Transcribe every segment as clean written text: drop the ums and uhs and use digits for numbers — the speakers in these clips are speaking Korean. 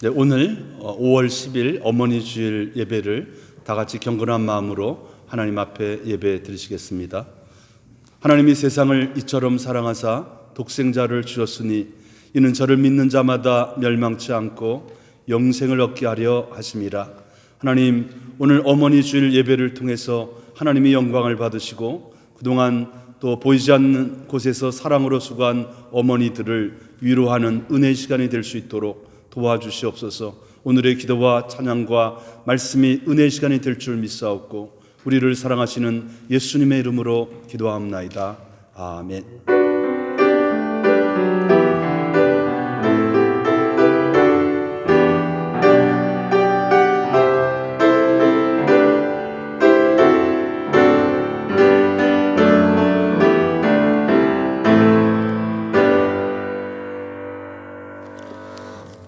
네, 오늘 5월 10일 어머니 주일 예배를 다 같이 경건한 마음으로 하나님 앞에 예배 드리시겠습니다. 하나님이 세상을 이처럼 사랑하사 독생자를 주셨으니 이는 저를 믿는 자마다 멸망치 않고 영생을 얻게 하려 하심이라. 하나님, 오늘 어머니 주일 예배를 통해서 하나님이 영광을 받으시고 그동안 또 보이지 않는 곳에서 사랑으로 수고한 어머니들을 위로하는 은혜의 시간이 될 수 있도록 도와주시옵소서. 오늘의 기도와 찬양과 말씀이 은혜의 시간이 될 줄 믿사옵고 우리를 사랑하시는 예수님의 이름으로 기도하옵나이다. 아멘.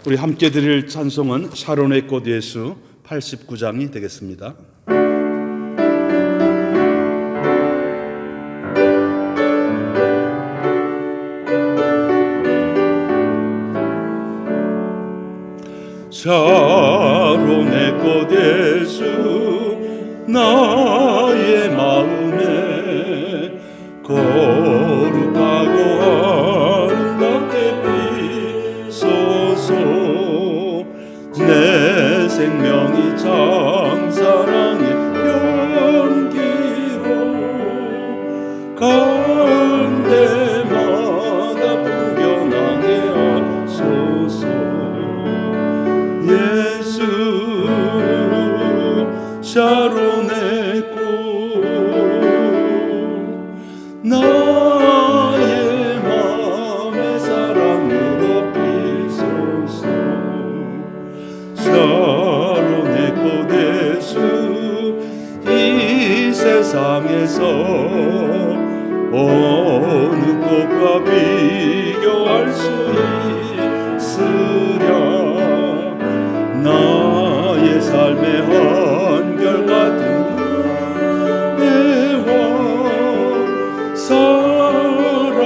우리 함께 드릴 찬송은 샤론의 꽃 예수 89장이 되겠습니다. 샤론의 꽃 예수 나의 마음에 거룩하고 아름답게 피소서. 내 생명이 장사랑의 연기로 간 데마다 풍겨나게 하소서. 예수 샤론의 꽃 나의 맘의 사랑으로 비소서. 샤론의 꽃 예수 이 세상에서 어느 꽃과 비교할 수 있으랴. 나의 삶의 한결같은 은혜와 사랑으로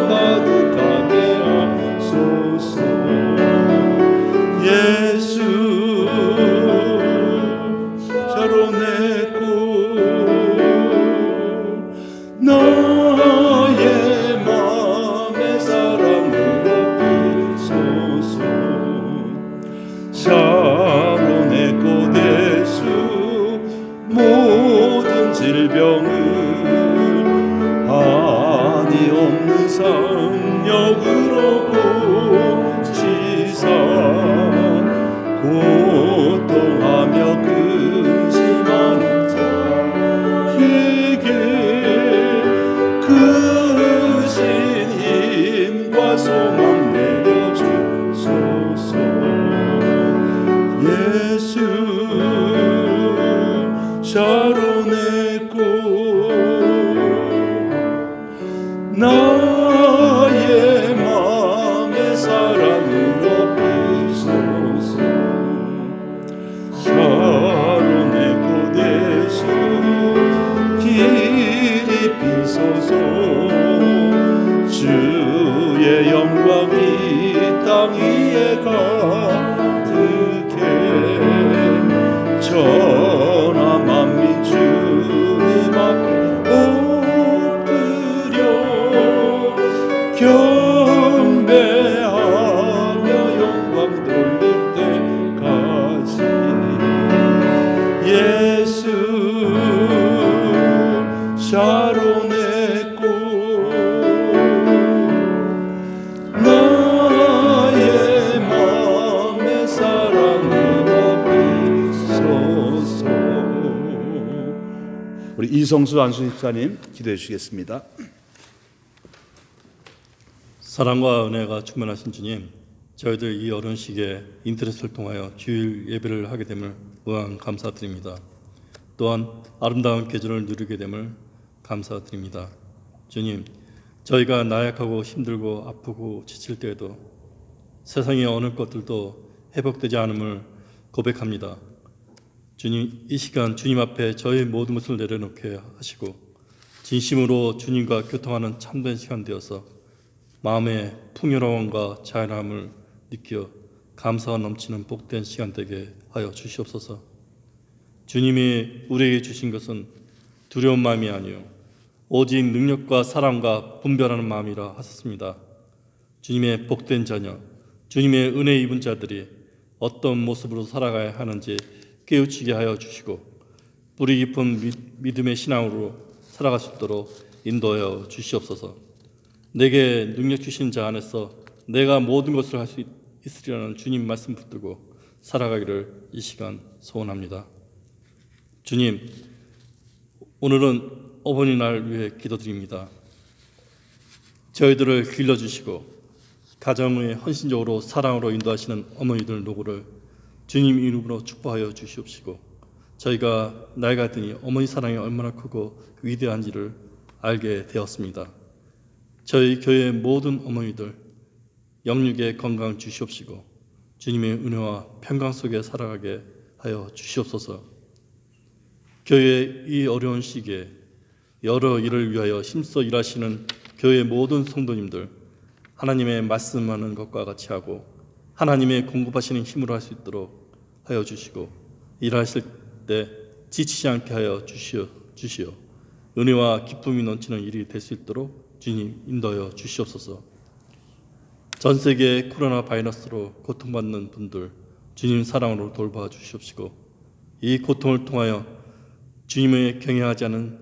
가득하게 하소서. 예수 샤론의 꽃 나의 맘의 사랑으로 비소서. 샤론의 꽃 예수 모든 질병을 한이 없는 상력으로 고치사 고통하며 근심하는 자에게 크신 힘과 소망 내려주소서. 예수 샤론의 꽃 나의 맘의 사랑으로 비소서. 샤론의 꽃 예수 길이 비소서. 주의 영광이 땅 위에 가득해 천하 만민 주님 앞에 엎드려 경배하며 영광 돌릴 때까지. 예수 샤론의 꽃 나의 맘의 사랑으로 비소서. 우리 이성수 안수집사님 기도해 주시겠습니다. 사랑과 은혜가 충만하신 주님, 저희들 이 어려운 시기에 인터넷을 통하여 주일 예배를 하게 됨을 무한 감사드립니다. 또한 아름다운 계절을 누리게 됨을 감사드립니다. 주님, 저희가 나약하고 힘들고 아프고 지칠 때에도 세상의 어느 것들도 회복되지 않음을 고백합니다. 주님, 이 시간 주님 앞에 저희 모든 것을 내려놓게 하시고 진심으로 주님과 교통하는 참된 시간 되어서 마음의 풍요로움과 자연함을 느껴 감사와 넘치는 복된 시간 되게 하여 주시옵소서. 주님이 우리에게 주신 것은 두려운 마음이 아니요 오직 능력과 사랑과 분별하는 마음이라 하셨습니다. 주님의 복된 자녀, 주님의 은혜 입은 자들이 어떤 모습으로 살아가야 하는지 깨우치게 하여 주시고 뿌리 깊은 믿음의 신앙으로 살아갈 수 있도록 인도하여 주시옵소서. 내게 능력 주신 자 안에서 내가 모든 것을 할 수 있으리라는 주님 말씀 붙들고 살아가기를 이 시간 소원합니다. 주님, 오늘은 어버이날 위해 기도드립니다. 저희들을 길러주시고 가정의 헌신적으로 사랑으로 인도하시는 어머니들 노고를 주님 이름으로 축복하여 주시옵시고 저희가 나이가 드니 어머니 사랑이 얼마나 크고 위대한지를 알게 되었습니다. 저희 교회의 모든 어머니들 영육의 건강 주시옵시고 주님의 은혜와 평강 속에 살아가게 하여 주시옵소서. 교회의 이 어려운 시기에 여러 일을 위하여 힘써 일하시는 교회의 모든 성도님들 하나님의 말씀하는 것과 같이 하고 하나님의 공급하시는 힘으로 할 수 있도록 하여 주시고 일하실 때 지치지 않게 하여 주시오. 은혜와 기쁨이 넘치는 일이 될 수 있도록 주님 인도하여 주시옵소서. 전 세계 코로나 바이러스로 고통받는 분들 주님 사랑으로 돌봐 주시옵시고 이 고통을 통하여 주님의 경외하지 않는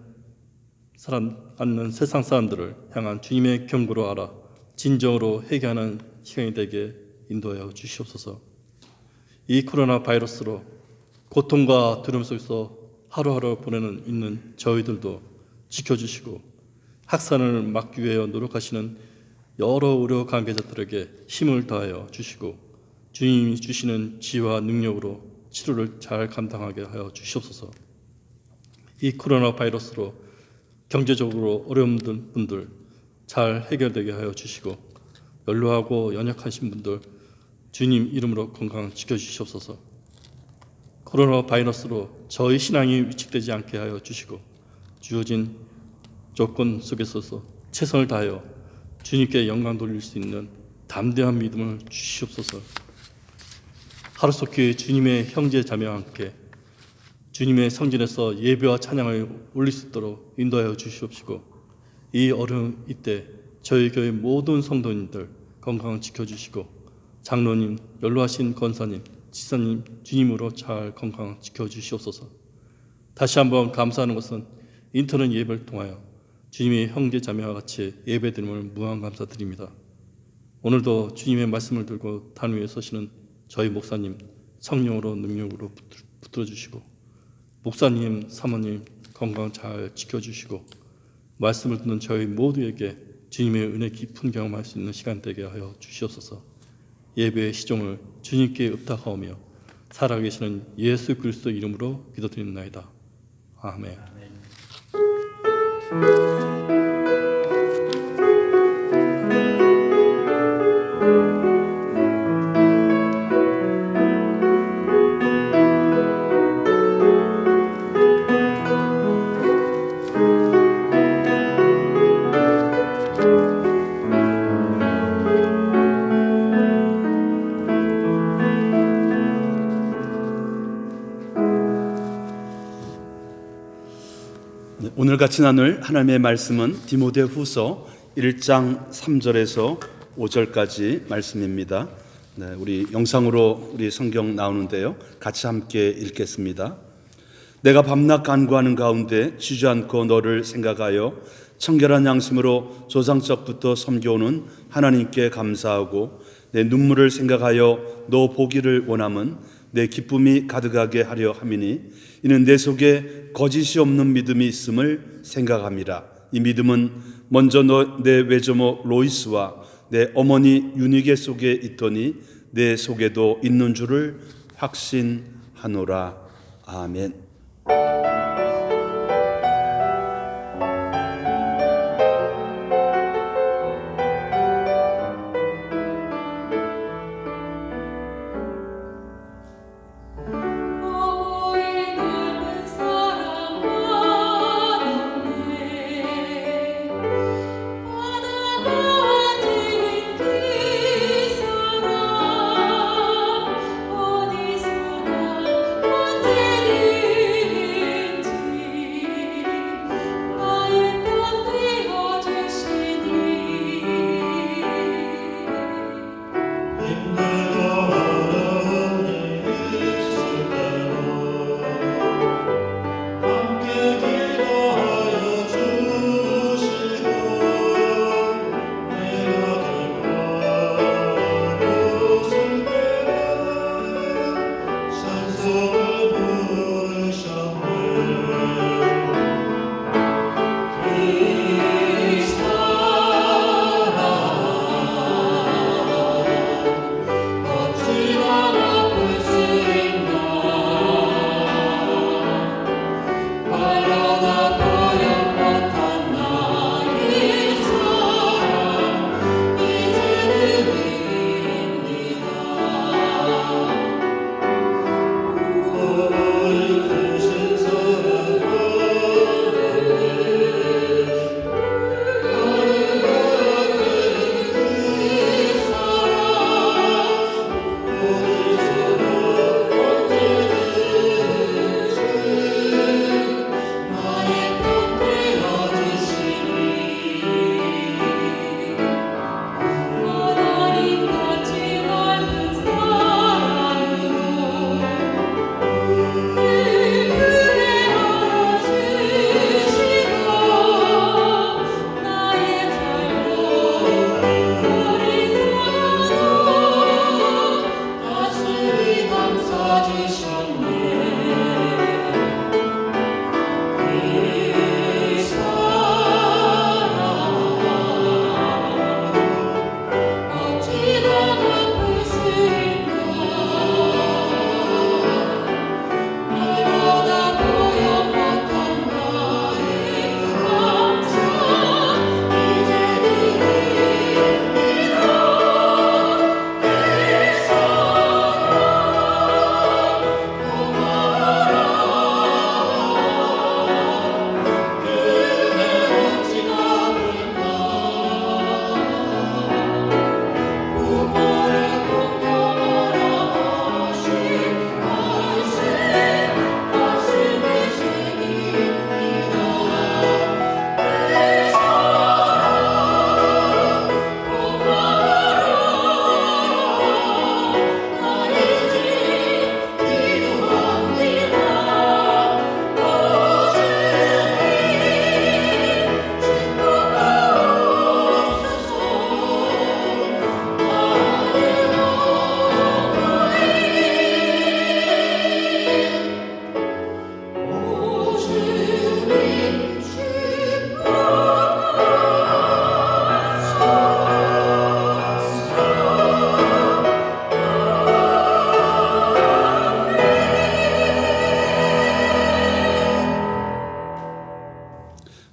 세상 사람들을 향한 주님의 경고로 알아 진정으로 회개하는 시간이 되게 인도하여 주시옵소서. 이 코로나 바이러스로 고통과 두려움 속에서 하루하루 보내는 있는 저희들도 지켜주시고 확산을 막기 위해 노력하시는 여러 의료 관계자들에게 힘을 더하여 주시고 주님이 주시는 지혜와 능력으로 치료를 잘 감당하게 하여 주시옵소서. 이 코로나 바이러스로 경제적으로 어려운 분들 잘 해결되게 하여 주시고 연로하고 연약하신 분들 주님 이름으로 건강 지켜주시옵소서. 코로나 바이러스로 저희 신앙이 위축되지 않게 하여 주시고 주어진 조건 속에서 최선을 다하여 주님께 영광 돌릴 수 있는 담대한 믿음을 주시옵소서. 하루속히 주님의 형제 자매와 함께 주님의 성전에서 예배와 찬양을 올릴 수 있도록 인도하여 주시옵시고 이 어려운 이때 저희 교회 모든 성도님들 건강 지켜주시고 장로님, 연로하신 권사님, 지사님 주님으로 잘 건강 지켜주시옵소서. 다시 한번 감사하는 것은 인터넷 예배를 통하여 주님의 형제 자매와 같이 예배드림을 무한 감사드립니다. 오늘도 주님의 말씀을 들고 단 위에 서시는 저희 목사님 성령으로 능력으로 붙들어 주시고 목사님, 사모님 건강 잘 지켜주시고 말씀을 듣는 저희 모두에게 주님의 은혜 깊은 경험할 수 있는 시간 되게 하여 주시옵소서. 예배의 시종을 주님께 의탁하오며 살아계시는 예수 그리스도 이름으로 기도드립나이다. 아멘. 오늘 같이 나눌 하나님의 말씀은 디모데후서 1장 3절에서 5절까지 말씀입니다. 우리 영상으로 우리 성경 나오는데요. 같이 함께 읽겠습니다. 내가 밤낮 간구하는 가운데 쉬지 않고 너를 생각하여 청결한 양심으로 조상적부터 섬겨오는 하나님께 감사하고 내 눈물을 생각하여 너 보기를 원함은 내 기쁨이 가득하게 하려 함이니 이는 내 속에 거짓이 없는 믿음이 있음을 생각함이라. 이 믿음은 먼저 내 외조모 로이스와 내 어머니 유니게 속에 있더니 내 속에도 있는 줄을 확신하노라. 아멘. 바다가 지는 그 사랑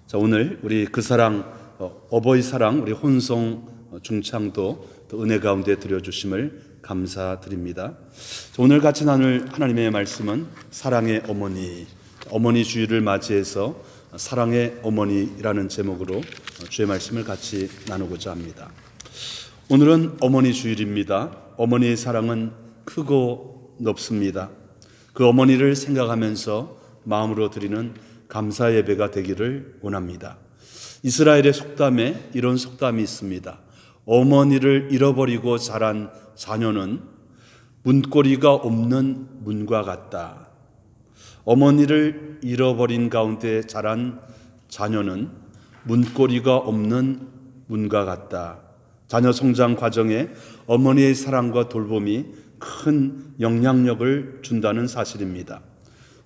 자, 오늘 우리 그 사랑, 어버이 사랑, 우리 혼성 중창도 또 은혜 가운데 드려주심을 감사드립니다. 자, 오늘 같이 나눌 하나님의 말씀은 사랑의 어머니, 어머니 주일을 맞이해서 사랑의 어머니라는 제목으로 주의 말씀을 같이 나누고자 합니다. 오늘은 어머니 주일입니다. 어머니의 사랑은 크고 높습니다. 그 어머니를 생각하면서 마음으로 드리는 감사 예배가 되기를 원합니다. 이스라엘의 속담에 이런 속담이 있습니다. 어머니를 잃어버리고 자란 자녀는 문고리가 없는 문과 같다. 어머니를 잃어버린 가운데 자란 자녀는 문고리가 없는 문과 같다. 자녀 성장 과정에 어머니의 사랑과 돌봄이 큰 영향력을 준다는 사실입니다.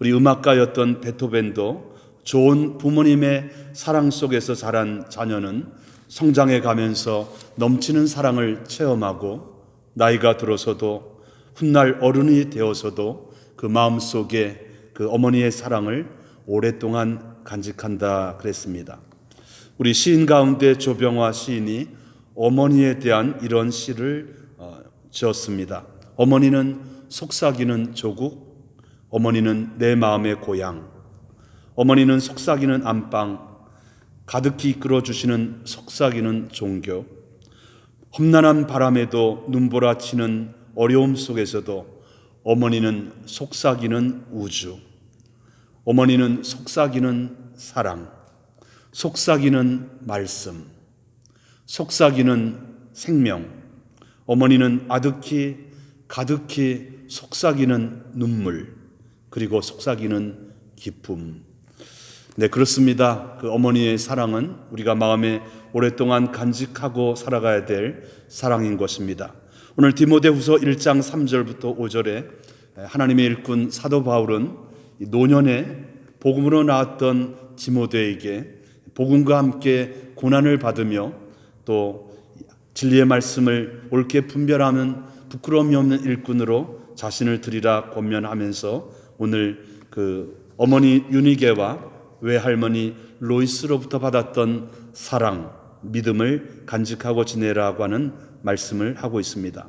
우리 음악가였던 베토벤도 좋은 부모님의 사랑 속에서 자란 자녀는 성장해 가면서 넘치는 사랑을 체험하고 나이가 들어서도 훗날 어른이 되어서도 그 마음속에 그 어머니의 사랑을 오랫동안 간직한다 그랬습니다. 우리 시인 가운데 조병화 시인이 어머니에 대한 이런 시를 지었습니다. 어머니는 속삭이는 조국, 어머니는 내 마음의 고향, 어머니는 속삭이는 안방, 가득히 이끌어주시는 속삭이는 종교, 험난한 바람에도 눈보라치는 어려움 속에서도 어머니는 속삭이는 우주, 어머니는 속삭이는 사랑, 속삭이는 말씀, 속삭이는 생명, 어머니는 가득히 속삭이는 눈물, 그리고 속삭이는 기쁨. 네, 그렇습니다. 그 어머니의 사랑은 우리가 마음에 오랫동안 간직하고 살아가야 될 사랑인 것입니다. 오늘 디모데후서 1장 3절부터 5절에 하나님의 일꾼 사도 바울은 노년에 복음으로 나왔던 디모데에게 복음과 함께 고난을 받으며 또 진리의 말씀을 옳게 분별하는 부끄러움이 없는 일꾼으로 자신을 드리라 권면하면서 오늘 그 어머니 유니게와 외할머니 로이스로부터 받았던 사랑, 믿음을 간직하고 지내라고 하는 말씀을 하고 있습니다.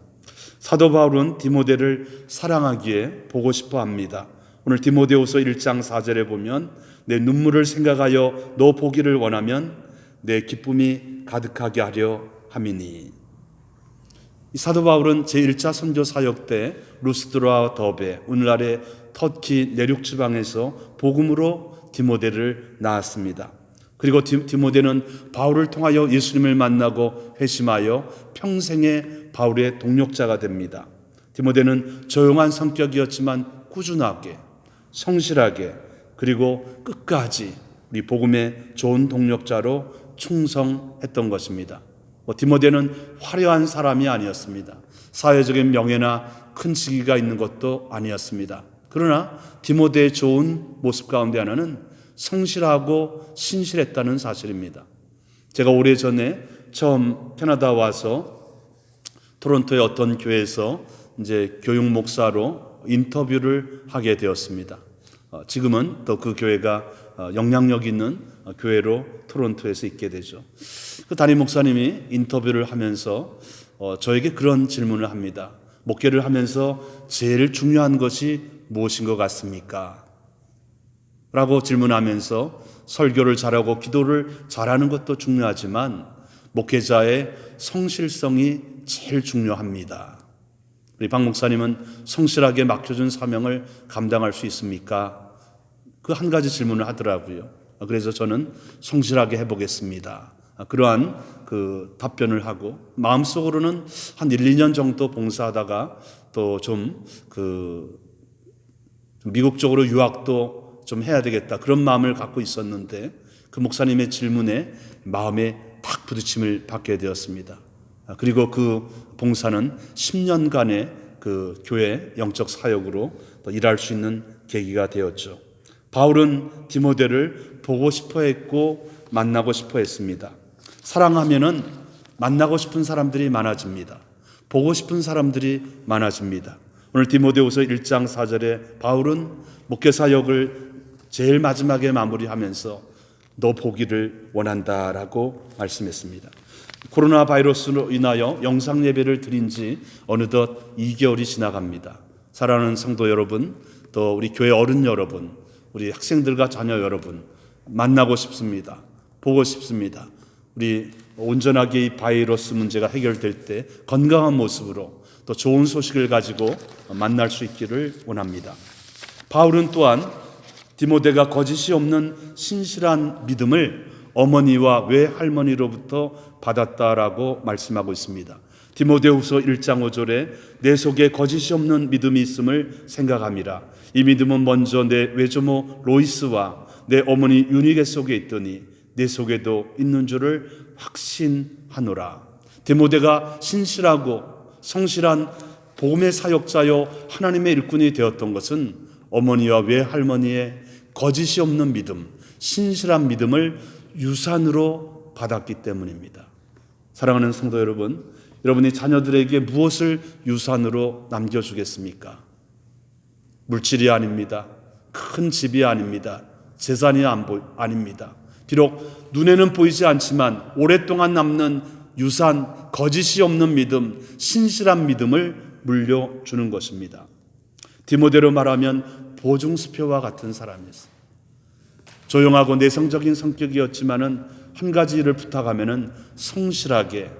사도 바울은 디모데를 사랑하기에 보고 싶어 합니다. 오늘 디모데후서 1장 4절에 보면 내 눈물을 생각하여 너 보기를 원하면 내 기쁨이 가득하게 하려 함이니. 이 사도 바울은 제1차 선교 사역 때 루스드라와 더베, 오늘날의 터키 내륙 지방에서 복음으로 디모데를 낳았습니다. 그리고 디모데는 바울을 통하여 예수님을 만나고 회심하여 평생의 바울의 동력자가 됩니다. 디모데는 조용한 성격이었지만 꾸준하게, 성실하게, 그리고 끝까지 우리 복음의 좋은 동력자로 충성했던 것입니다. 디모데는 화려한 사람이 아니었습니다. 사회적인 명예나 큰 직위가 있는 것도 아니었습니다. 그러나 디모데의 좋은 모습 가운데 하나는 성실하고 신실했다는 사실입니다. 제가 오래전에 처음 캐나다 와서 토론토의 어떤 교회에서 이제 교육 목사로 인터뷰를 하게 되었습니다. 지금은 또 그 교회가 영향력 있는 교회로 토론토에서 있게 되죠. 그 담임 목사님이 인터뷰를 하면서 저에게 그런 질문을 합니다. 목회를 하면서 제일 중요한 것이 무엇인 것 같습니까? 라고 질문하면서 설교를 잘하고 기도를 잘하는 것도 중요하지만 목회자의 성실성이 제일 중요합니다. 우리 박 목사님은 성실하게 맡겨준 사명을 감당할 수 있습니까? 그 한 가지 질문을 하더라고요. 그래서 저는 성실하게 해보겠습니다. 그러한 그 답변을 하고 마음속으로는 한 1, 2년 정도 봉사하다가 또 좀 미국 쪽으로 유학도 좀 해야 되겠다 그런 마음을 갖고 있었는데 그 목사님의 질문에 마음에 탁 부딪힘을 받게 되었습니다. 그리고 그 봉사는 10년간의 그 교회 영적 사역으로 또 일할 수 있는 계기가 되었죠. 바울은 디모데를 보고 싶어 했고 만나고 싶어 했습니다. 사랑하면은 만나고 싶은 사람들이 많아집니다. 보고 싶은 사람들이 많아집니다. 오늘 디모데후서 1장 4절에 바울은 목회 사역을 제일 마지막에 마무리하면서 너 보기를 원한다라고 말씀했습니다. 코로나 바이러스로 인하여 영상 예배를 드린 지 어느덧 2개월이 지나갑니다. 사랑하는 성도 여러분, 또 우리 교회 어른 여러분, 우리 학생들과 자녀 여러분 만나고 싶습니다. 보고 싶습니다. 우리 온전하게 이 바이러스 문제가 해결될 때 건강한 모습으로 또 좋은 소식을 가지고 만날 수 있기를 원합니다. 바울은 또한 디모데가 거짓이 없는 신실한 믿음을 어머니와 외할머니로부터 받았다라고 말씀하고 있습니다. 디모데후서 1장 5절에 내 속에 거짓이 없는 믿음이 있음을 생각함이라. 이 믿음은 먼저 내 외조모 로이스와 내 어머니 유니게 속에 있더니 내 속에도 있는 줄을 확신하노라. 디모데가 신실하고 성실한 복음의 사역자요 하나님의 일꾼이 되었던 것은 어머니와 외할머니의 거짓이 없는 믿음, 신실한 믿음을 유산으로 받았기 때문입니다. 사랑하는 성도 여러분, 여러분이 자녀들에게 무엇을 유산으로 남겨주겠습니까? 물질이 아닙니다. 큰 집이 아닙니다. 재산이 아닙니다. 비록 눈에는 보이지 않지만 오랫동안 남는 유산, 거짓이 없는 믿음, 신실한 믿음을 물려주는 것입니다. 디모데로 말하면 보증수표와 같은 사람이었어요. 조용하고 내성적인 성격이었지만은 한 가지 일을 부탁하면은 성실하게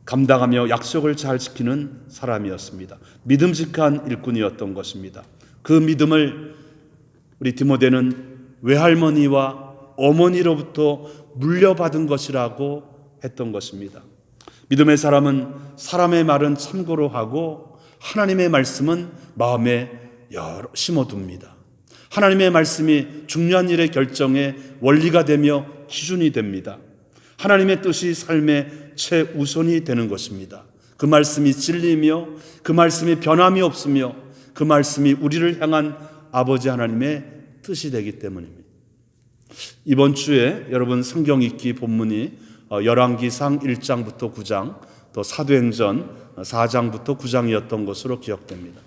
감당하며 약속을 잘 지키는 사람이었습니다. 믿음직한 일꾼이었던 것입니다. 그 믿음을 우리 디모데는 외할머니와 어머니로부터 물려받은 것이라고 했던 것입니다. 믿음의 사람은 사람의 말은 참고로 하고 하나님의 말씀은 마음에 심어둡니다. 하나님의 말씀이 중요한 일의 결정에 원리가 되며 기준이 됩니다. 하나님의 뜻이 삶의 최우선이 되는 것입니다. 그 말씀이 진리이며 그 말씀이 변함이 없으며 그 말씀이 우리를 향한 아버지 하나님의 뜻이 되기 때문입니다. 이번 주에 여러분 성경 읽기 본문이 열왕기상 1장부터 9장, 또 사도행전 4장부터 9장이었던 것으로 기억됩니다.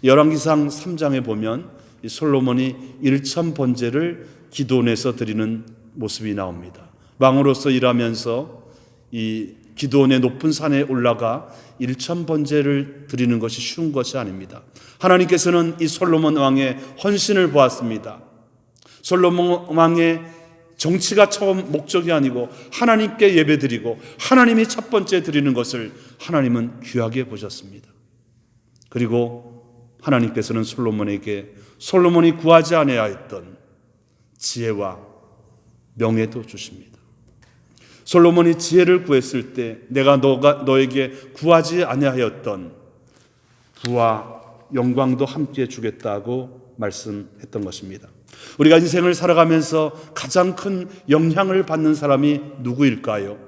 열왕기상 3장에 보면 솔로몬이 1천 번제를 기도원에서 드리는 모습이 나옵니다. 왕으로서 일하면서 이 기도원의 높은 산에 올라가 1천 번제를 드리는 것이 쉬운 것이 아닙니다. 하나님께서는 이 솔로몬 왕의 헌신을 보았습니다. 솔로몬 왕의 정치가 처음 목적이 아니고 하나님께 예배드리고 하나님이 첫 번째 드리는 것을 하나님은 귀하게 보셨습니다. 그리고 하나님께서는 솔로몬에게 솔로몬이 구하지 아니하였던 지혜와 명예도 주십니다. 솔로몬이 지혜를 구했을 때 내가 너에게 구하지 아니하였던 부와 영광도 함께 주겠다고 말씀했던 것입니다. 우리가 인생을 살아가면서 가장 큰 영향을 받는 사람이 누구일까요?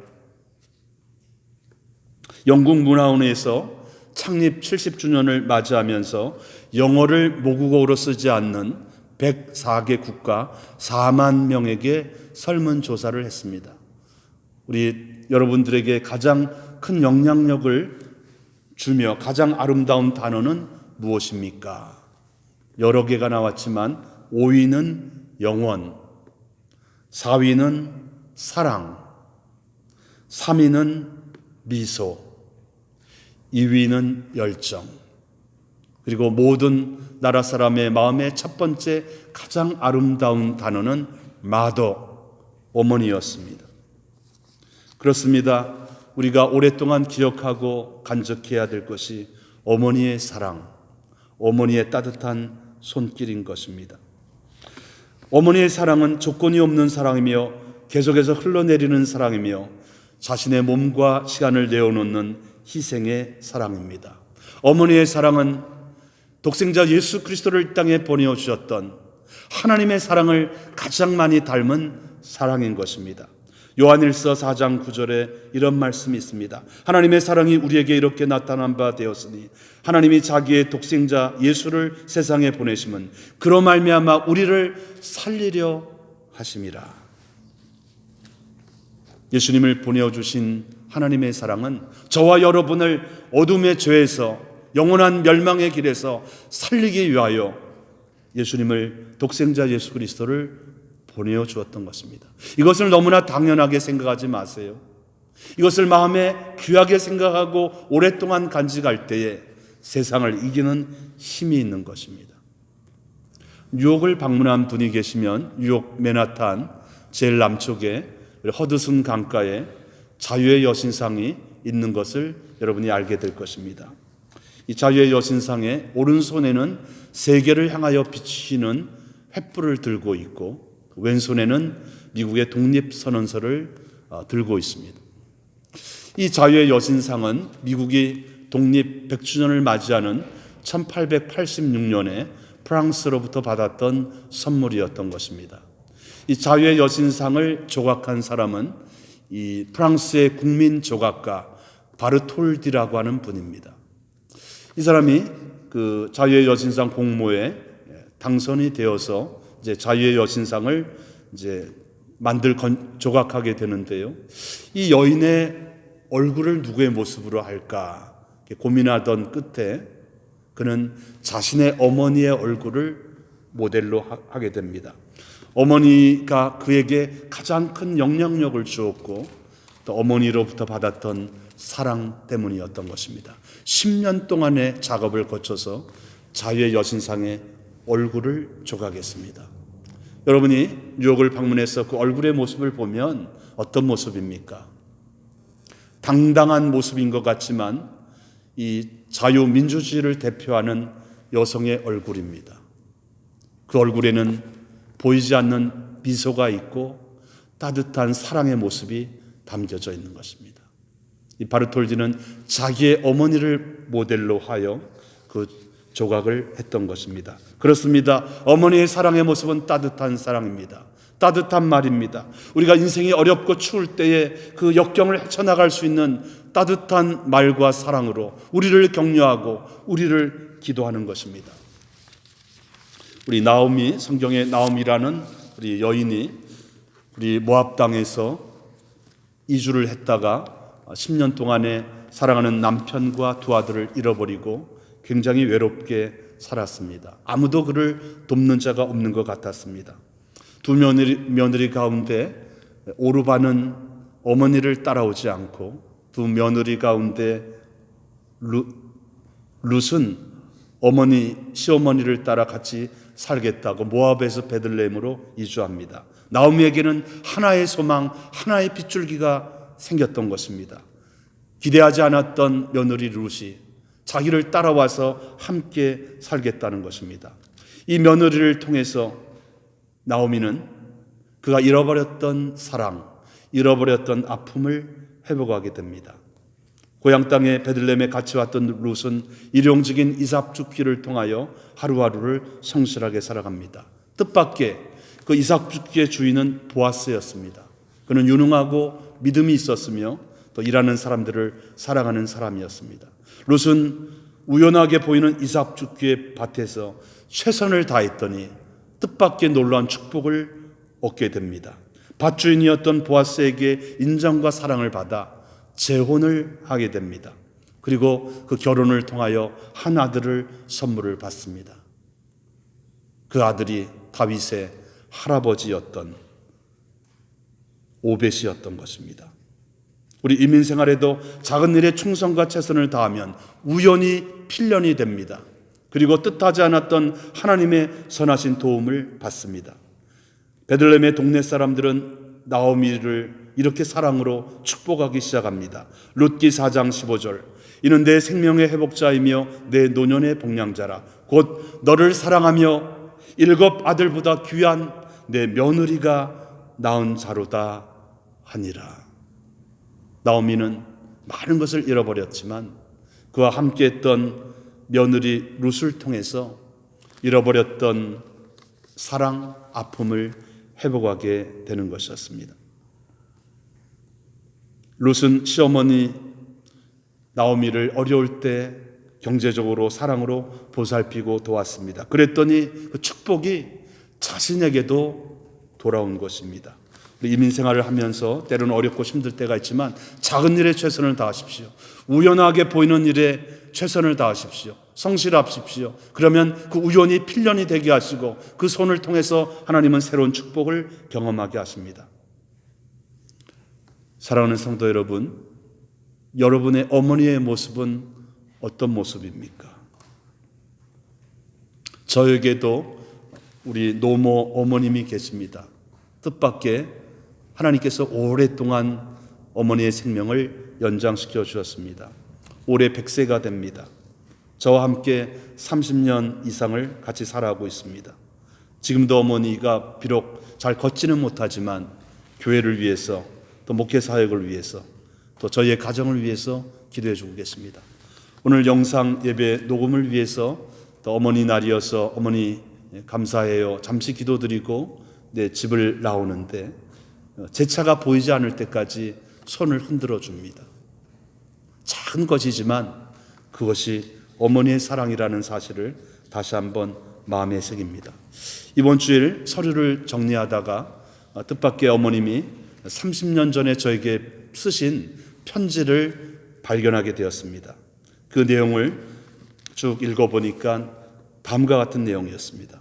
영국 문화원에서 창립 70주년을 맞이하면서 영어를 모국어로 쓰지 않는 104개 국가 4만 명에게 설문조사를 했습니다. 우리 여러분들에게 가장 큰 영향력을 주며 가장 아름다운 단어는 무엇입니까? 여러 개가 나왔지만 5위는 영원, 4위는 사랑, 3위는 미소, 2위는 열정. 그리고 모든 나라 사람의 마음의 첫 번째 가장 아름다운 단어는 마더, 어머니였습니다. 그렇습니다. 우리가 오랫동안 기억하고 간직해야 될 것이 어머니의 사랑, 어머니의 따뜻한 손길인 것입니다. 어머니의 사랑은 조건이 없는 사랑이며 계속해서 흘러내리는 사랑이며 자신의 몸과 시간을 내어놓는 희생의 사랑입니다. 어머니의 사랑은 독생자 예수 그리스도를 이 땅에 보내주셨던 하나님의 사랑을 가장 많이 닮은 사랑인 것입니다. 요한일서 4장 9절에 이런 말씀이 있습니다. 하나님의 사랑이 우리에게 이렇게 나타난 바 되었으니 하나님이 자기의 독생자 예수를 세상에 보내심은 그로 말미암아 우리를 살리려 하심이라. 예수님을 보내주신 하나님의 사랑은 저와 여러분을 어둠의 죄에서 영원한 멸망의 길에서 살리기 위하여 예수님을 독생자 예수 그리스도를 보내어 주었던 것입니다. 이것을 너무나 당연하게 생각하지 마세요. 이것을 마음에 귀하게 생각하고 오랫동안 간직할 때에 세상을 이기는 힘이 있는 것입니다. 뉴욕을 방문한 분이 계시면 뉴욕 맨하탄 제일 남쪽에 허드슨 강가에 자유의 여신상이 있는 것을 여러분이 알게 될 것입니다. 이 자유의 여신상의 오른손에는 세계를 향하여 비치는 횃불을 들고 있고 왼손에는 미국의 독립선언서를 들고 있습니다. 이 자유의 여신상은 미국이 독립 100주년을 맞이하는 1886년에 프랑스로부터 받았던 선물이었던 것입니다. 이 자유의 여신상을 조각한 사람은 이 프랑스의 국민 조각가 바르톨디라고 하는 분입니다. 이 사람이 그 자유의 여신상 공모에 당선이 되어서 이제 자유의 여신상을 이제 조각하게 되는데요. 이 여인의 얼굴을 누구의 모습으로 할까 고민하던 끝에 그는 자신의 어머니의 얼굴을 모델로 하게 됩니다. 어머니가 그에게 가장 큰 영향력을 주었고 또 어머니로부터 받았던 사랑 때문이었던 것입니다. 10년 동안의 작업을 거쳐서 자유의 여신상의 얼굴을 조각했습니다. 여러분이 뉴욕을 방문해서 그 얼굴의 모습을 보면 어떤 모습입니까? 당당한 모습인 것 같지만 이 자유민주주의를 대표하는 여성의 얼굴입니다. 그 얼굴에는 보이지 않는 미소가 있고 따뜻한 사랑의 모습이 담겨져 있는 것입니다. 이 바르톨디는 자기의 어머니를 모델로 하여 그 조각을 했던 것입니다. 그렇습니다. 어머니의 사랑의 모습은 따뜻한 사랑입니다. 따뜻한 말입니다. 우리가 인생이 어렵고 추울 때에 그 역경을 헤쳐나갈 수 있는 따뜻한 말과 사랑으로 우리를 격려하고 우리를 기도하는 것입니다. 우리 나오미, 성경의 나오미라는 우리 여인이 우리 모압 땅에서 이주를 했다가 10년 동안에 사랑하는 남편과 두 아들을 잃어버리고 굉장히 외롭게 살았습니다. 아무도 그를 돕는 자가 없는 것 같았습니다. 두 며느리 가운데 오르바는 어머니를 따라오지 않고 두 며느리 가운데 룻은 시어머니를 따라 같이 살겠다고 모압에서 베들레헴으로 이주합니다. 나오미에게는 하나의 소망, 하나의 빗줄기가 생겼던 것입니다. 기대하지 않았던 며느리 룻이 자기를 따라와서 함께 살겠다는 것입니다. 이 며느리를 통해서 나오미는 그가 잃어버렸던 사랑, 잃어버렸던 아픔을 회복하게 됩니다. 고향 땅에 베들레헴에 같이 왔던 룻은 일용직인 이삭 죽기를 통하여 하루하루를 성실하게 살아갑니다. 뜻밖의 그 이삭 죽기의 주인은 보아스였습니다. 그는 유능하고 믿음이 있었으며 또 일하는 사람들을 사랑하는 사람이었습니다. 룻은 우연하게 보이는 이삭 죽기의 밭에서 최선을 다했더니 뜻밖의 놀라운 축복을 얻게 됩니다. 밭주인이었던 보아스에게 인정과 사랑을 받아 재혼을 하게 됩니다. 그리고 그 결혼을 통하여 한 아들을 선물을 받습니다. 그 아들이 다윗의 할아버지였던 오벳이었던 것입니다. 우리 이민생활에도 작은 일에 충성과 최선을 다하면 우연히 필연이 됩니다. 그리고 뜻하지 않았던 하나님의 선하신 도움을 받습니다. 베들레헴의 동네 사람들은 나오미를 이렇게 사랑으로 축복하기 시작합니다. 룻기 4장 15절 이는 내 생명의 회복자이며 내 노년의 복량자라 곧 너를 사랑하며 7 아들보다 귀한 내 며느리가 낳은 자로다 하니라. 나오미는 많은 것을 잃어버렸지만 그와 함께했던 며느리 룻을 통해서 잃어버렸던 사랑, 아픔을 회복하게 되는 것이었습니다. 룻은 시어머니 나오미를 어려울 때 경제적으로 사랑으로 보살피고 도왔습니다. 그랬더니 그 축복이 자신에게도 돌아온 것입니다. 이민생활을 하면서 때로는 어렵고 힘들 때가 있지만 작은 일에 최선을 다하십시오. 우연하게 보이는 일에 최선을 다하십시오. 성실하십시오. 그러면 그 우연이 필연이 되게 하시고 그 손을 통해서 하나님은 새로운 축복을 경험하게 하십니다. 사랑하는 성도 여러분, 여러분의 어머니의 모습은 어떤 모습입니까? 저에게도 우리 노모 어머님이 계십니다. 뜻밖의 하나님께서 오랫동안 어머니의 생명을 연장시켜 주셨습니다. 올해 100세가 됩니다. 저와 함께 30년 이상을 같이 살아가고 있습니다. 지금도 어머니가 비록 잘 걷지는 못하지만 교회를 위해서 또 목회 사역을 위해서 또 저희의 가정을 위해서 기도해 주고 계십니다. 오늘 영상 예배 녹음을 위해서 또 어머니 날이어서 어머니 감사해요. 잠시 기도드리고 내 집을 나오는데 제 차가 보이지 않을 때까지 손을 흔들어 줍니다. 작은 것이지만 그것이 어머니의 사랑이라는 사실을 다시 한번 마음에 새깁니다. 이번 주일 서류를 정리하다가 뜻밖의 어머님이 30년 전에 저에게 쓰신 편지를 발견하게 되었습니다. 그 내용을 쭉 읽어보니까 다음과 같은 내용이었습니다.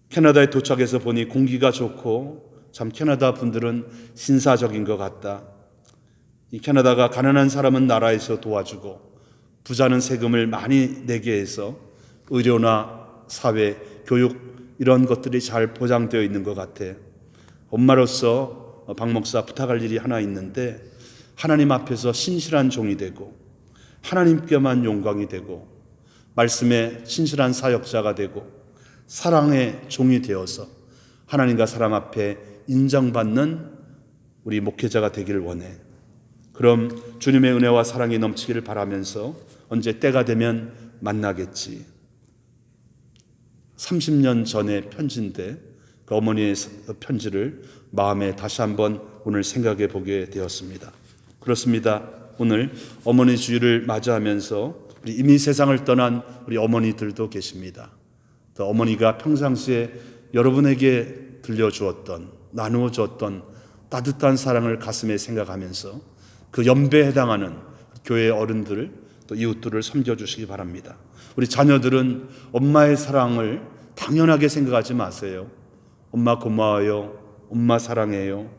캐나다에 도착해서 보니 공기가 좋고 참 캐나다 분들은 신사적인 것 같다. 이 캐나다가 가난한 사람은 나라에서 도와주고 부자는 세금을 많이 내게 해서 의료나 사회, 교육 이런 것들이 잘 보장되어 있는 것 같아. 엄마로서 박 목사 부탁할 일이 하나 있는데 하나님 앞에서 신실한 종이 되고 하나님께만 영광이 되고 말씀의 신실한 사역자가 되고 사랑의 종이 되어서 하나님과 사람 앞에 인정받는 우리 목회자가 되기를 원해. 그럼 주님의 은혜와 사랑이 넘치기를 바라면서 언제 때가 되면 만나겠지. 30년 전의 편지인데 그 어머니의 편지를 마음에 다시 한번 오늘 생각해 보게 되었습니다. 그렇습니다. 오늘 어머니 주일을 맞이하면서 우리 이미 세상을 떠난 우리 어머니들도 계십니다. 또 어머니가 평상시에 여러분에게 들려주었던, 나누어 주었던 따뜻한 사랑을 가슴에 생각하면서 그 연배에 해당하는 교회 어른들 또 이웃들을 섬겨주시기 바랍니다. 우리 자녀들은 엄마의 사랑을 당연하게 생각하지 마세요. 엄마 고마워요. 엄마 사랑해요.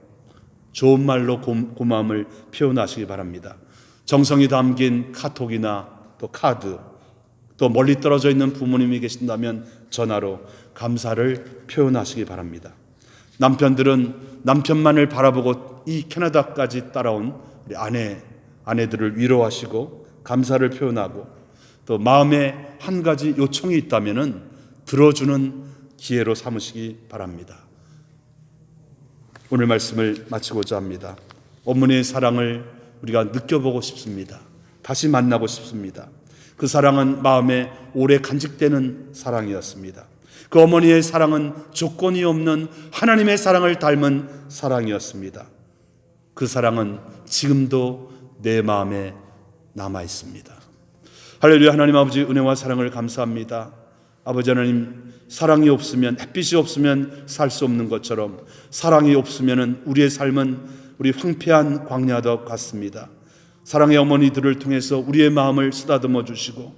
좋은 말로 고마움을 표현하시기 바랍니다. 정성이 담긴 카톡이나 또 카드, 또 멀리 떨어져 있는 부모님이 계신다면 전화로 감사를 표현하시기 바랍니다. 남편들은 남편만을 바라보고 이 캐나다까지 따라온 우리 아내들을 위로하시고 감사를 표현하고 또 마음에 한 가지 요청이 있다면 들어주는 기회로 삼으시기 바랍니다. 오늘 말씀을 마치고자 합니다. 어머니의 사랑을 우리가 느껴보고 싶습니다. 다시 만나고 싶습니다. 그 사랑은 마음에 오래 간직되는 사랑이었습니다. 그 어머니의 사랑은 조건이 없는 하나님의 사랑을 닮은 사랑이었습니다. 그 사랑은 지금도 내 마음에 남아 있습니다. 할렐루야. 하나님 아버지 은혜와 사랑을 감사합니다. 아버지 하나님, 사랑이 없으면, 햇빛이 없으면 살 수 없는 것처럼 사랑이 없으면 우리의 삶은 우리 황폐한 광야와 같습니다. 사랑의 어머니들을 통해서 우리의 마음을 쓰다듬어 주시고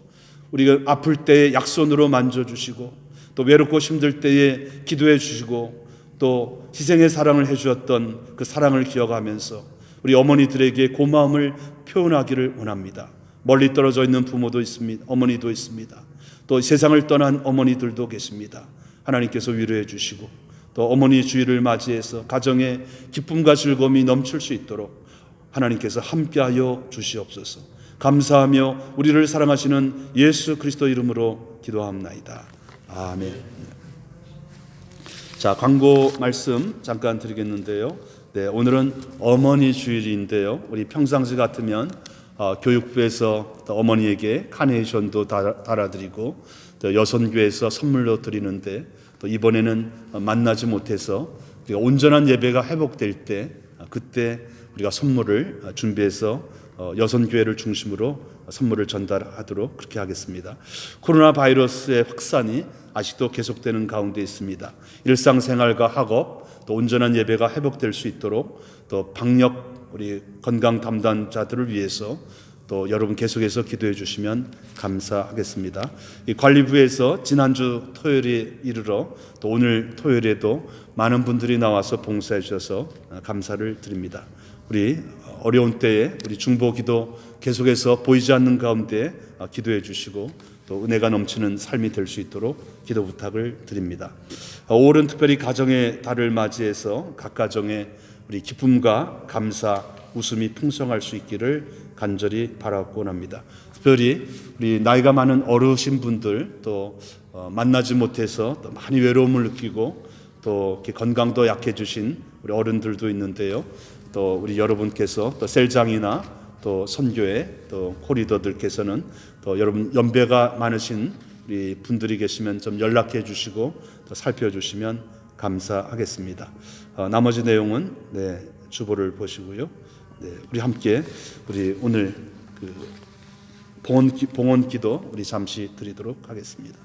우리가 아플 때에 약손으로 만져주시고 또 외롭고 힘들 때에 기도해 주시고 또 희생의 사랑을 해주었던 그 사랑을 기억하면서 우리 어머니들에게 고마움을 표현하기를 원합니다. 멀리 떨어져 있는 부모도 있습니다. 어머니도 있습니다. 또 세상을 떠난 어머니들도 계십니다. 하나님께서 위로해 주시고 또 어머니 주일을 맞이해서 가정에 기쁨과 즐거움이 넘칠 수 있도록 하나님께서 함께하여 주시옵소서. 감사하며 우리를 사랑하시는 예수 그리스도 이름으로 기도합나이다. 아멘. 자, 광고 말씀 잠깐 드리겠는데요. 네, 오늘은 어머니 주일인데요. 우리 평상시 같으면 교육부에서 어머니에게 카네이션도 달아드리고 또 여선교에서 선물로 드리는데 또 이번에는 만나지 못해서 우리가 온전한 예배가 회복될 때 그때 우리가 선물을 준비해서 여선교회를 중심으로 선물을 전달하도록 그렇게 하겠습니다. 코로나 바이러스의 확산이 아직도 계속되는 가운데 있습니다. 일상생활과 학업 또 온전한 예배가 회복될 수 있도록 또 방역 우리 건강 담당자들을 위해서 또 여러분 계속해서 기도해 주시면 감사하겠습니다. 이 관리부에서 지난주 토요일에 이르러 또 오늘 토요일에도 많은 분들이 나와서 봉사해 주셔서 감사를 드립니다. 우리 어려운 때에 우리 중보기도 계속해서 보이지 않는 가운데 기도해 주시고 또 은혜가 넘치는 삶이 될 수 있도록 기도 부탁을 드립니다. 5월은 특별히 가정의 달을 맞이해서 각 가정에 우리 기쁨과 감사, 웃음이 풍성할 수 있기를 간절히 바라곤 합니다. 특별히 우리 나이가 많은 어르신 분들 또 만나지 못해서 또 많이 외로움을 느끼고 또 이렇게 건강도 약해지신 우리 어른들도 있는데요. 또 우리 여러분께서 또 셀장이나 또 선교회 또 코리더들께서는 또 여러분 연배가 많으신 우리 분들이 계시면 좀 연락해 주시고 또 살펴주시면 감사하겠습니다. 나머지 내용은 주보를 보시고요. 우리 함께 우리 오늘 그 봉헌 기도 우리 잠시 드리도록 하겠습니다.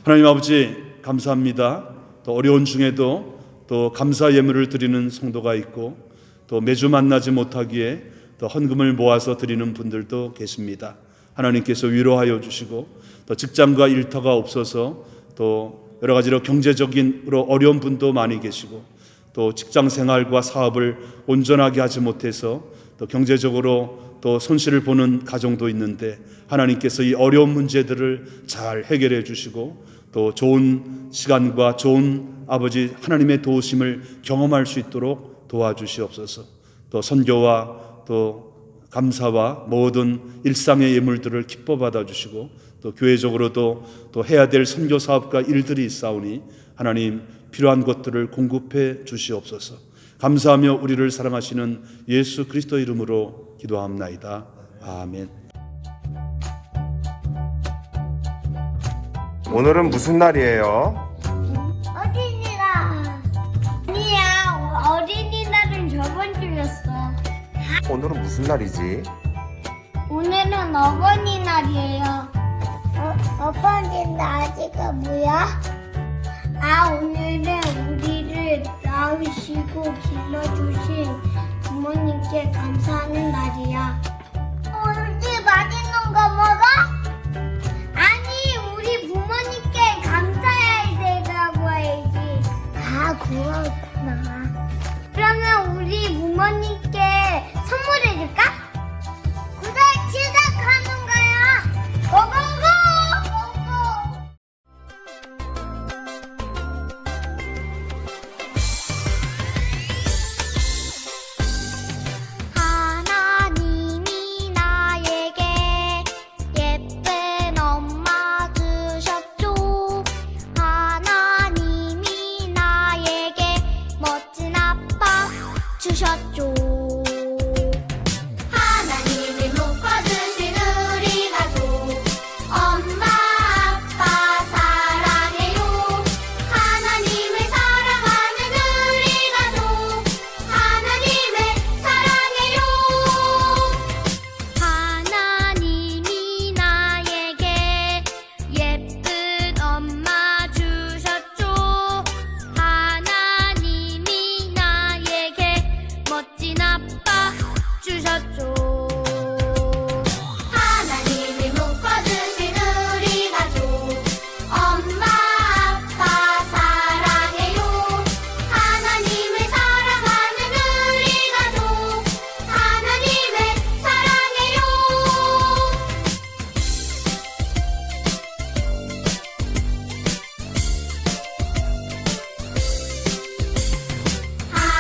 하나님 아버지 감사합니다. 또 어려운 중에도 또 감사 예물을 드리는 성도가 있고 또 매주 만나지 못하기에 또 헌금을 모아서 드리는 분들도 계십니다. 하나님께서 위로하여 주시고 또 직장과 일터가 없어서 또 여러 가지로 경제적인으로 어려운 분도 많이 계시고 또 직장 생활과 사업을 온전하게 하지 못해서 또 경제적으로 또 손실을 보는 가정도 있는데 하나님께서 이 어려운 문제들을 잘 해결해 주시고 또 좋은 시간과 좋은 아버지 하나님의 도우심을 경험할 수 있도록 도와주시옵소서. 또 선교와 또 감사와 모든 일상의 예물들을 기뻐 받아주시고 또 교회적으로도 또 해야 될 선교 사업과 일들이 있사오니 하나님 필요한 것들을 공급해 주시옵소서. 감사하며 우리를 사랑하시는 예수 그리스도 이름으로 기도합나이다. 아멘. 오늘은 무슨 날이에요? 어린이날. 아니야, 어린이날은 저번 주였어. 오늘은 무슨 날이지? 오늘은 어버이날이에요. 어버이날이가 뭐야? 오늘은 우리를 낳으시고 길러주신 부모님께 감사하는 날이야. 우리 맛있는 거 먹어? 아니, 우리 부모님께 감사해야 되라고 해야지. 고맙구나. 그러면 우리 부모님께 선물해줄까? 그래, 시작하는 거야. 고고고! 하나님이 나에게 예쁜 엄마 주셨죠. 하나님이 나에게 멋진 아빠 주셨죠. 하나님이 묶어주신 우리 가족 엄마 아빠 사랑해요. 하나님을 사랑하는 우리 가족 하나님을 사랑해요. 하나님이 나에게 예쁜 엄마 주셨죠. 하나님이 나에게 멋진 아빠 주셨죠. 하나님이 묶어주신 우리 가족 엄마 아빠 사랑해요. 하나님을 사랑하는 우리 가족 하나님을 사랑해요.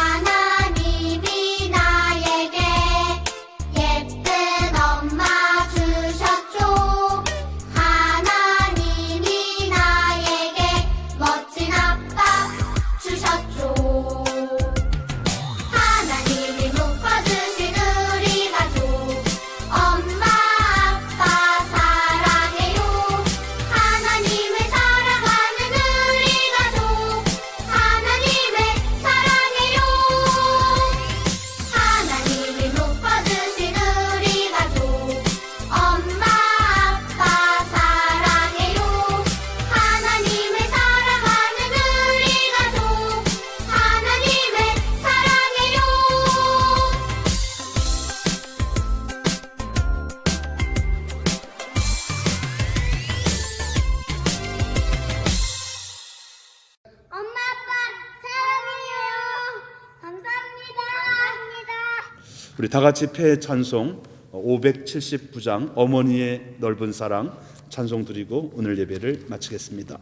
하나님이 나에게 예쁜 엄마 주셨죠. 하나님이 나에게 멋진 아빠 주셨죠. 하나님이 묶어주신 우리 가족 엄마 아빠 사랑해요. 하나님을 사랑하는 우리 가족 하나님을 사랑해요. 하나님이 묶어주신 우리 가족 엄마 아빠 사랑해요. 하나님을 사랑하는 우리 가족 하나님을 사랑해요. 엄마 아빠 사랑해요. 감사합니다. 우리 다 같이 폐 찬송 579장 어머니의 넓은 사랑 찬송 드리고 오늘 예배를 마치겠습니다.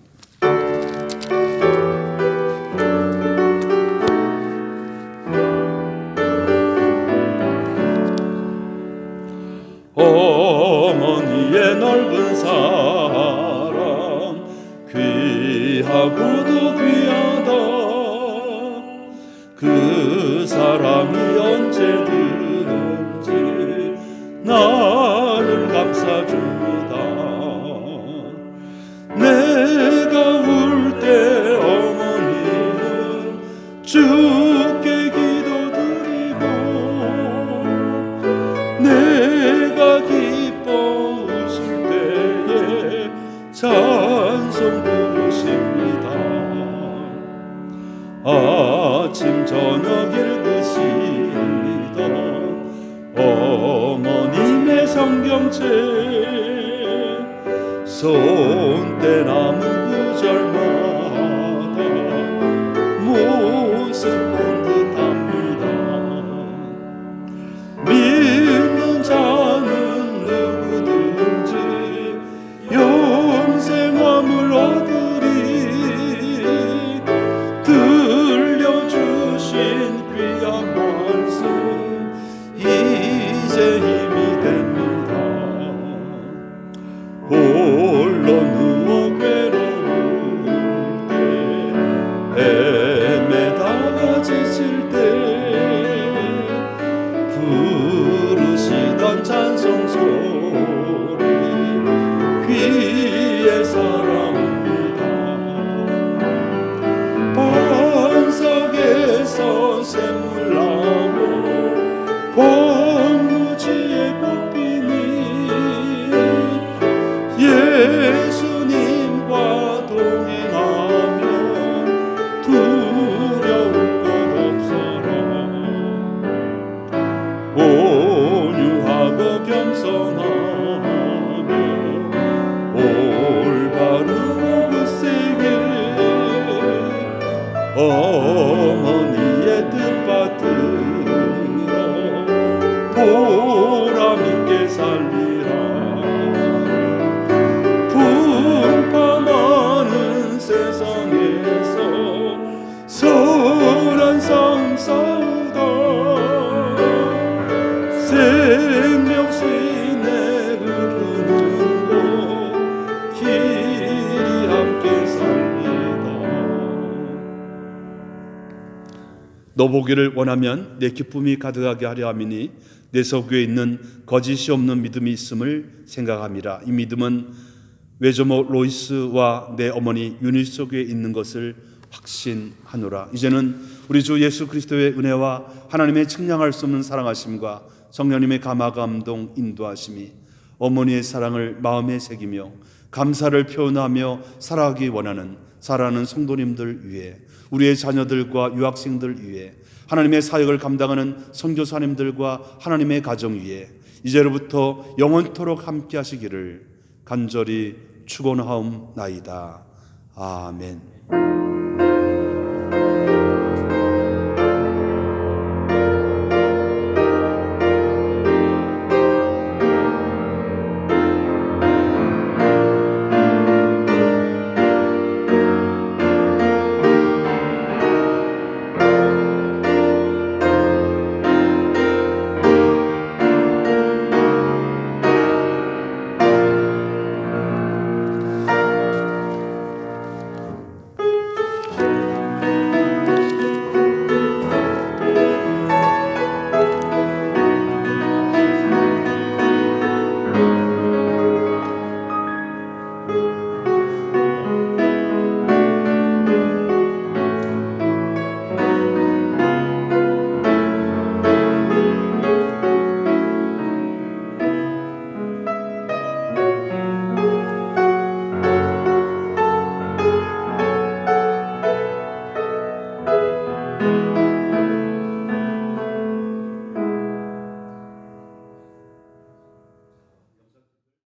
어머니의 넓은 사랑 귀하고도 귀하다. 그 사랑이 언제든지 나를 감싸줍니다. 내가 울 때 어머니는 주께 기도드리고 내가 기뻐 웃을 때에 찬송 부르십니다. 아침 저녁 읽으시던 어머님의 성경책 손때 남은 구절마다 모습 본 듯합니다. 믿는 자는 누구든지 영생함을 얻으리. 들려주신 귀한 말씀 이제 힘이 됩니다. 홀로 누워 괴로운 우리의 사랑입니다. 반석에서 샘물 나고 공무지에 꽃피니 예수님과 동행하며 두려울 것 없어라. 온유하고 겸손하며 올바르고 굳세게 어머니의 뜻받들어 보람있게 살리라. 분파많은 세상에서 선한 싸움 싸우다 생명신에 흐르는 곳 길이 함께 살리다. 너 보기를 원하면 내 기쁨이 가득하게 하려 함이니 내 속에 있는 거짓이 없는 믿음이 있음을 생각함이라. 이 믿음은 외조모 로이스와 내 어머니 유니 속에 있는 것을 확신하노라. 이제는 우리 주 예수 그리스도의 은혜와 하나님의 측량할 수 없는 사랑하심과 성령님의 감화 감동 인도하심이 어머니의 사랑을 마음에 새기며 감사를 표현하며 살아가기 원하는 사랑하는 성도님들 위해, 우리의 자녀들과 유학생들 위해, 하나님의 사역을 감당하는 선교사님들과 하나님의 가정 위에 이제로부터 영원토록 함께 하시기를 간절히 축원하옵나이다. 아멘.